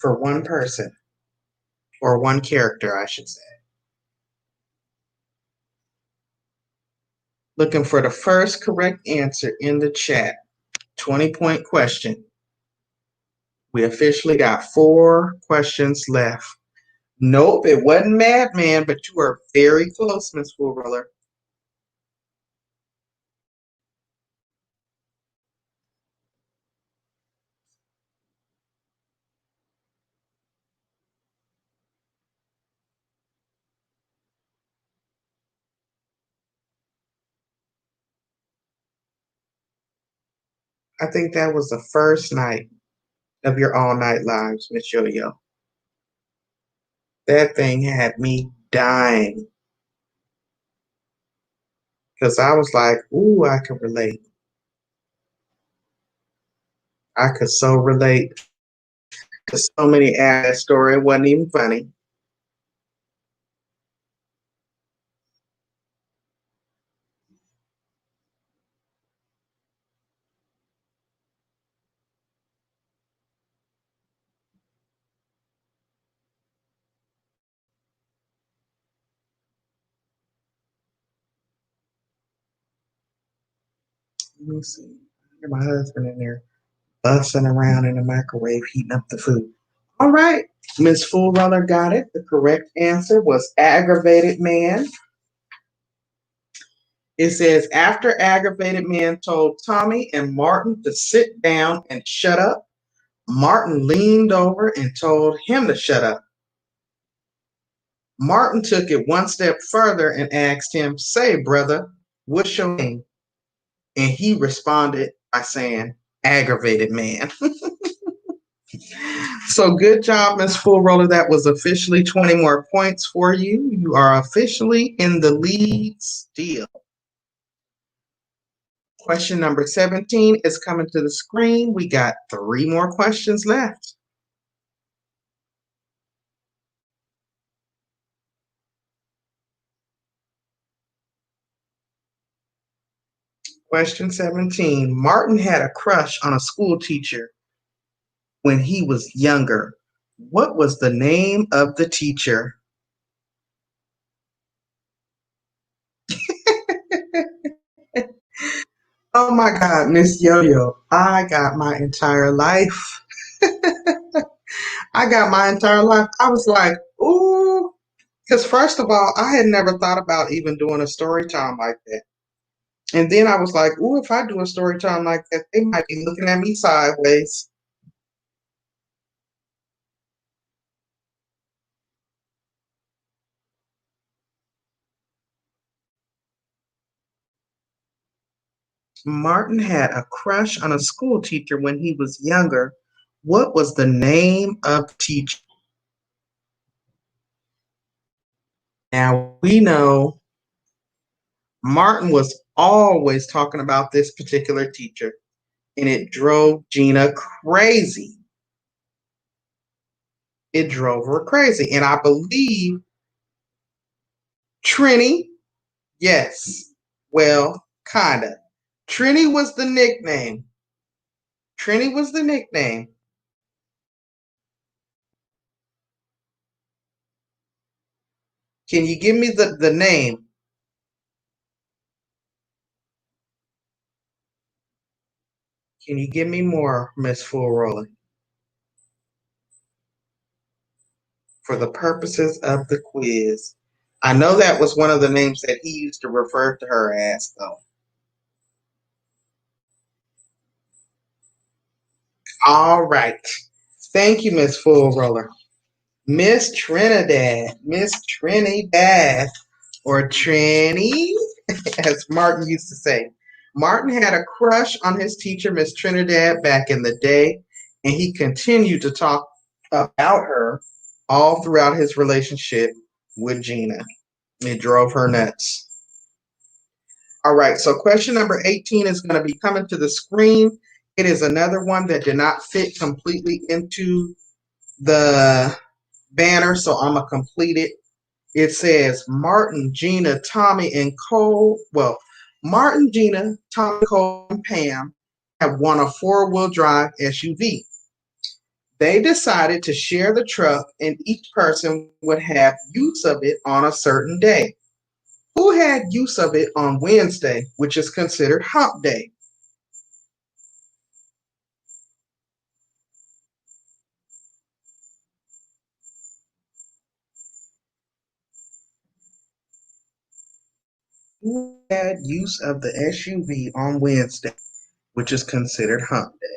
for one person, or one character, I should say. Looking for the first correct answer in the chat. 20-point question. We officially got 4 questions left. Nope, it wasn't Madman, but you are very close, Miss Woolroller. I think that was the first night of your all night lives, Miss Yo-Yo. That thing had me dying because I was like, ooh, I could relate. I could so relate to so many ads. That story. It wasn't even funny. Let me see. I hear my husband in there bussing around in the microwave heating up the food. All right. Miss Fool Runner got it. The correct answer was aggravated man. It says after aggravated man told Tommy and Martin to sit down and shut up, Martin leaned over and told him to shut up. Martin took it one step further and asked him, "Say, brother, what's your name?" And he responded by saying, "Aggravated man." So good job, Miss Full Roller. That was officially 20 more points for you. You are officially in the lead still. Question number 17 is coming to the screen. We got 3 more questions left. Question 17. Martin had a crush on a school teacher when he was younger. What was the name of the teacher? Oh my God, Miss Yo-Yo, I got my entire life. I got my entire life. I was like, ooh, because first of all, I had never thought about even doing a story time like that. And then I was like, ooh, if I do a story time like that, they might be looking at me sideways. Martin had a crush on a school teacher when he was younger. What was the name of the teacher? Now we know Martin was always talking about this particular teacher, and it drove Gina crazy. It drove her crazy. And I believe Trini, yes, well, kind of. Trini was the nickname. Trini was the nickname. Can you give me the name? Can you give me more, Miss Full Roller? For the purposes of the quiz. I know that was one of the names that he used to refer to her as, though. All right. Thank you, Miss Full Roller. Miss Trinidad. Miss Trinidad. Or Trini, as Martin used to say. Martin had a crush on his teacher, Miss Trinidad, back in the day, and he continued to talk about her all throughout his relationship with Gina. It drove her nuts. All right, so question number 18 is going to be coming to the screen. It is another one that did not fit completely into the banner, so I'm going to complete it. It says Martin, Gina, Tommy, and Cole. Well, Martin, Gina, Tommy, Cole, and Pam have won a four-wheel drive SUV. They decided to share the truck, and each person would have use of it on a certain day. Who had use of it on Wednesday, which is considered hump day? Who had use of the SUV on Wednesday, which is considered hump day?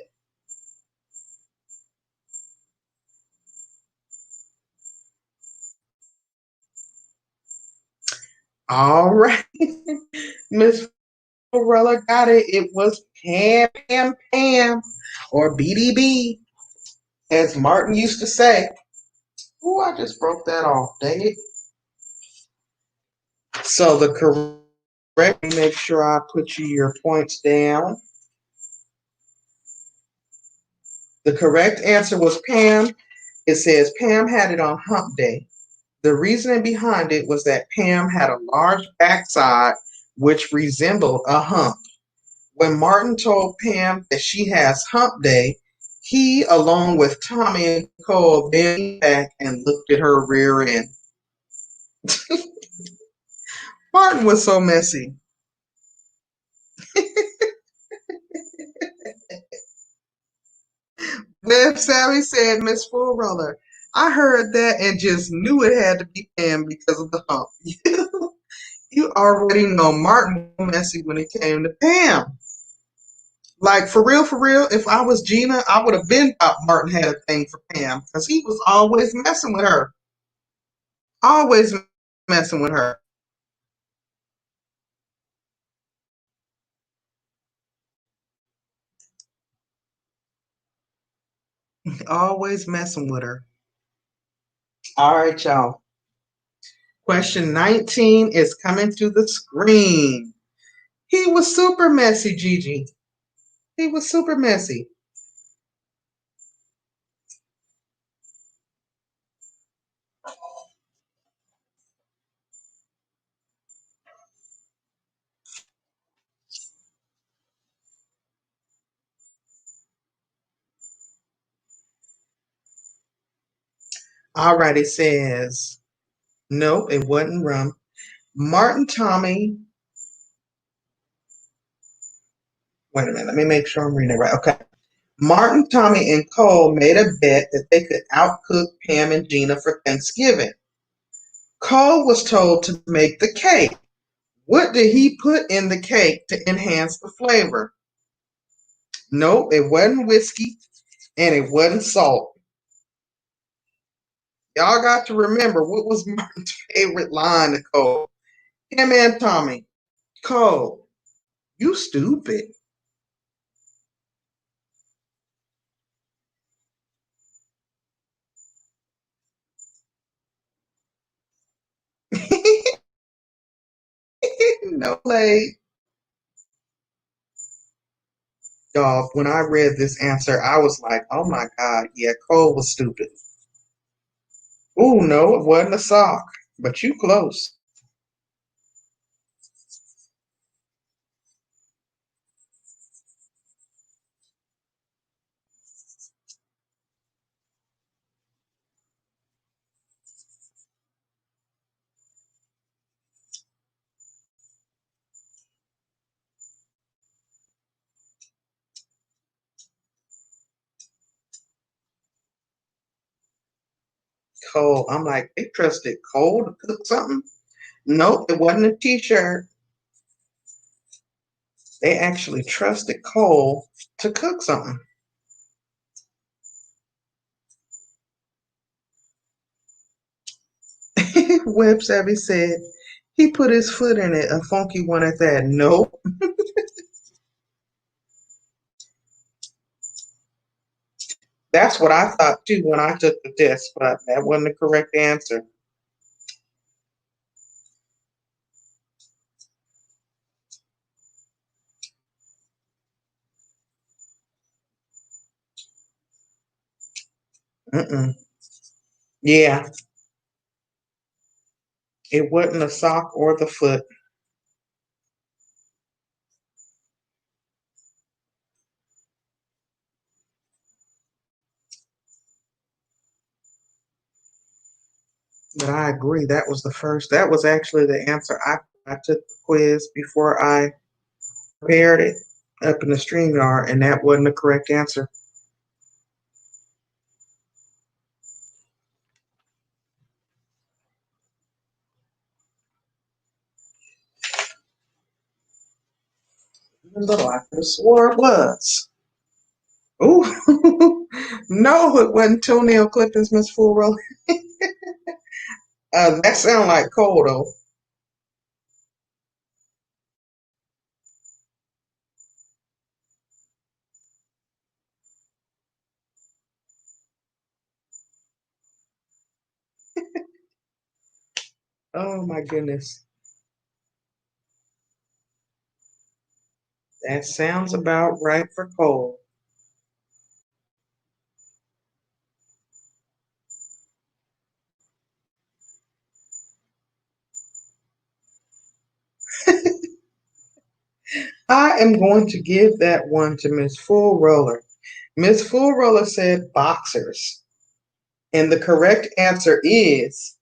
All right. Miss Morella got it. It was Pam, Pam, Pam, or BDB, as Martin used to say. Oh, I just broke that off. Dang it. So the correct, make sure I put you your points down. The correct answer was Pam. It says Pam had it on hump day. The reasoning behind it was that Pam had a large backside which resembled a hump. When Martin told Pam that she has hump day, he, along with Tommy and Cole, bent back and looked at her rear end. Martin was so messy. Web Savvy said, Miss Full Roller, I heard that and just knew it had to be Pam because of the hump. You already know Martin was messy when it came to Pam. Like for real, if I was Gina, I would have been thought Martin had a thing for Pam because he was always messing with her. Always messing with her. Always messing with her. All right, y'all. Question 19 is coming to the screen. He was super messy, Gigi. He was super messy. All right, it says, nope, it wasn't rum. Martin Tommy, wait a minute, let me make sure I'm reading it right. Okay. Martin, Tommy, and Cole made a bet that they could outcook Pam and Gina for Thanksgiving. Cole was told to make the cake. What did he put in the cake to enhance the flavor? Nope, it wasn't whiskey and it wasn't salt. Y'all got to remember what was Martin's favorite line to Cole. Him and Tommy. Cole, you stupid. No play. Y'all, when I read this answer, I was like, oh my God, yeah, Cole was stupid. Ooh, no, it wasn't a sock, but you close. Cole, I'm like, they trusted Cole to cook something? Nope, it wasn't a t-shirt. They actually trusted Cole to cook something. Web Savvy said he put his foot in it, a funky one at that. Nope. That's what I thought too when I took the test, but that wasn't the correct answer. Mm-mm. Yeah, it wasn't a sock or the foot. But I agree, that was the first. That was actually the answer. I took the quiz before I prepared it up in the StreamYard, and that wasn't the correct answer. Even though I could have swore it was. Ooh, no, it wasn't toenail clippings, Miss Fulrow. That sounds like Cole, though. Oh my goodness, that sounds about right for Cole. I am going to give that one to Miss Full Roller. Miss Full Roller said boxers, and the correct answer is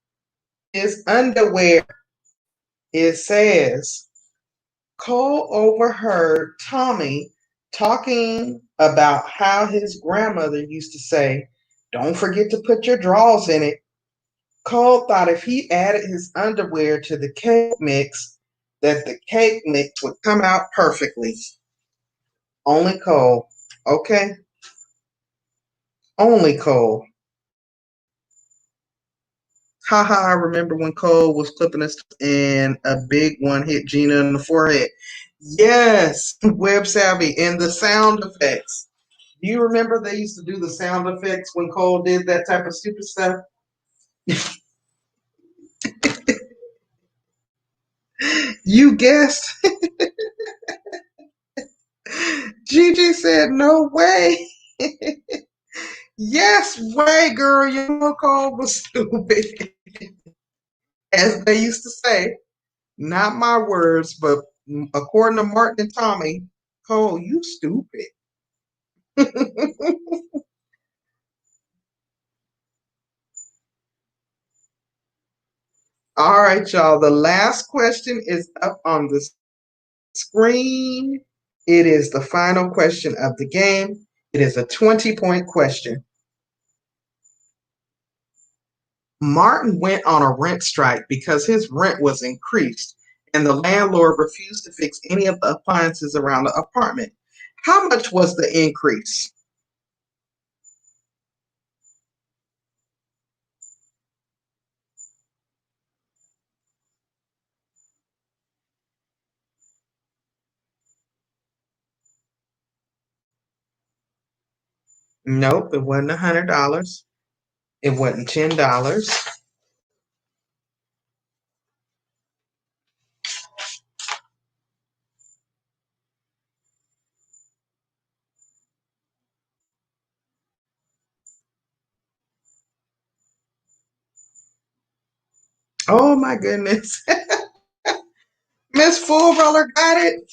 underwear. It says Cole overheard Tommy talking about how his grandmother used to say, "Don't forget to put your drawers in it." Cole thought if he added his underwear to the cake mix, that the cake mix would come out perfectly. Only Cole. Okay? Only Cole. Haha, I remember when Cole was clipping us and a big one hit Gina in the forehead. Yes, Web Savvy and the sound effects. Do you remember they used to do the sound effects when Cole did that type of stupid stuff? You guessed. Gigi said, "No way." Yes way, girl. You know Cole was stupid. As they used to say. Not my words, but according to Martin and Tommy, Cole, you stupid. All right, y'all. The last question is up on the screen. It is the final question of the game. It is a 20-point question. Martin went on a rent strike because his rent was increased and the landlord refused to fix any of the appliances around the apartment. How much was the increase? Nope, it wasn't $100. It wasn't $10. Oh my goodness. Miss Full Roller got it.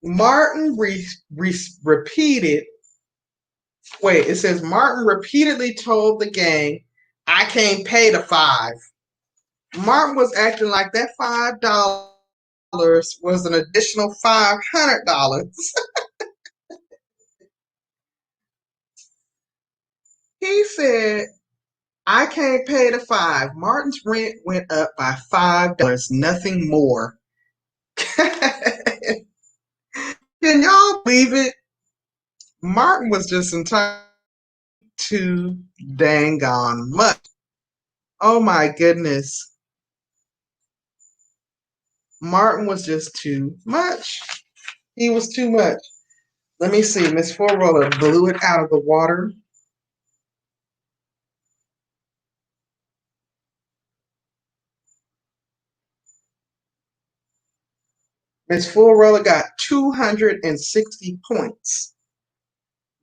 Martin repeated. Wait, it says Martin repeatedly told the gang, "I can't pay the five." Martin was acting like that $5 was an additional $500. He said, "I can't pay the five." Martin's rent went up by $5, nothing more. Can y'all believe it? Martin was just entitled too dang on much. Oh my goodness. Martin was just too much. He was too much. Let me see. Miss Four Roller blew it out of the water. Miss Four Roller got 260 points.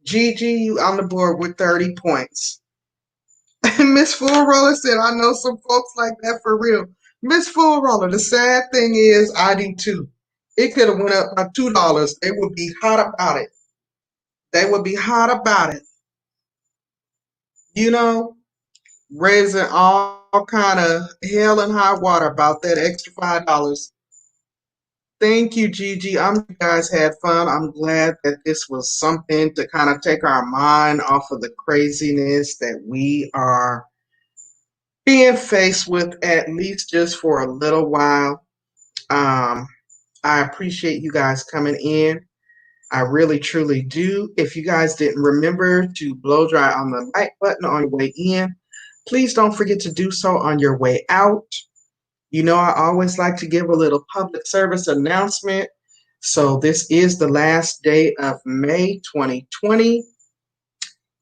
Gigi, you on the board with 30 points. Miss Full Roller said, "I know some folks like that for real." Miss Full Roller, the sad thing is, I do too. It could have went up by $2. They would be hot about it. They would be hot about it. You know, raising all kind of hell and high water about that extra $5. Thank you, Gigi. You guys had fun. I'm glad that this was something to kind of take our mind off of the craziness that we are being faced with, at least just for a little while. Um, I appreciate you guys coming in. I really truly do. If you guys didn't remember to blow dry on the like button on your way in, please don't forget to do so on your way out. You know, I always like to give a little public service announcement. So, this is the last day of May 2020.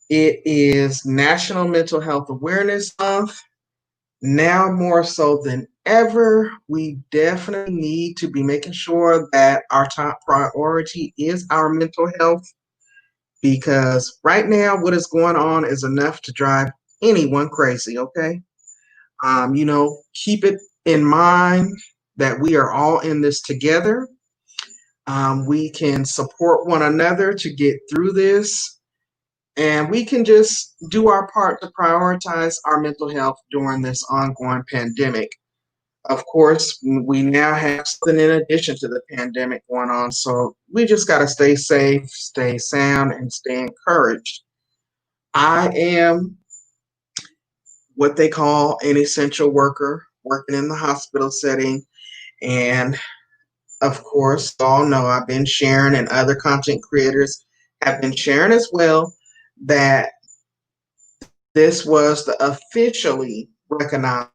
It is National Mental Health Awareness Month. Now more so than ever, we definitely need to be making sure that our top priority is our mental health because right now, what is going on is enough to drive anyone crazy, okay? Keep it in mind that we are all in this together. We can support one another to get through this, and we can just do our part to prioritize our mental health during this ongoing pandemic. Of course, we now have something in addition to the pandemic going on. So we just got to stay safe, stay sound, and stay encouraged. I am what they call an essential worker, working in the hospital setting. And of course, you all know I've been sharing, and other content creators have been sharing as well, that this was the officially recognized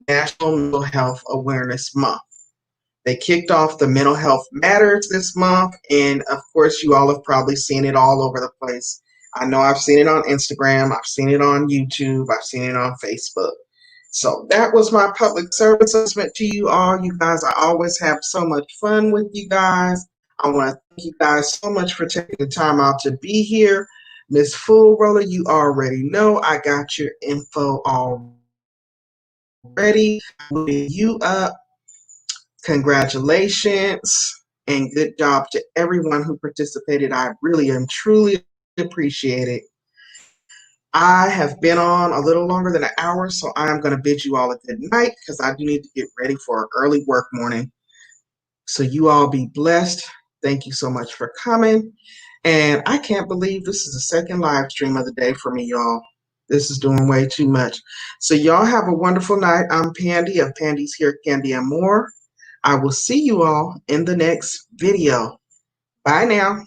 National Mental Health Awareness Month. They kicked off the Mental Health Matters this month, and of course, you all have probably seen it all over the place. I know I've seen it on Instagram, I've seen it on YouTube, I've seen it on Facebook. So that was my public service announcement to you all. You guys, I always have so much fun with you guys. I want to thank you guys so much for taking the time out to be here. Miss Fool Roller, you already know I got your info already. You up. Congratulations and good job to everyone who participated. I really and truly appreciate it. I have been on a little longer than an hour, so I'm going to bid you all a good night because I do need to get ready for an early work morning. So you all be blessed. Thank you so much for coming. And I can't believe this is the second live stream of the day for me, y'all. This is doing way too much. So y'all have a wonderful night. I'm Pandi of Pandi's Here, Candy and More. I will see you all in the next video. Bye now.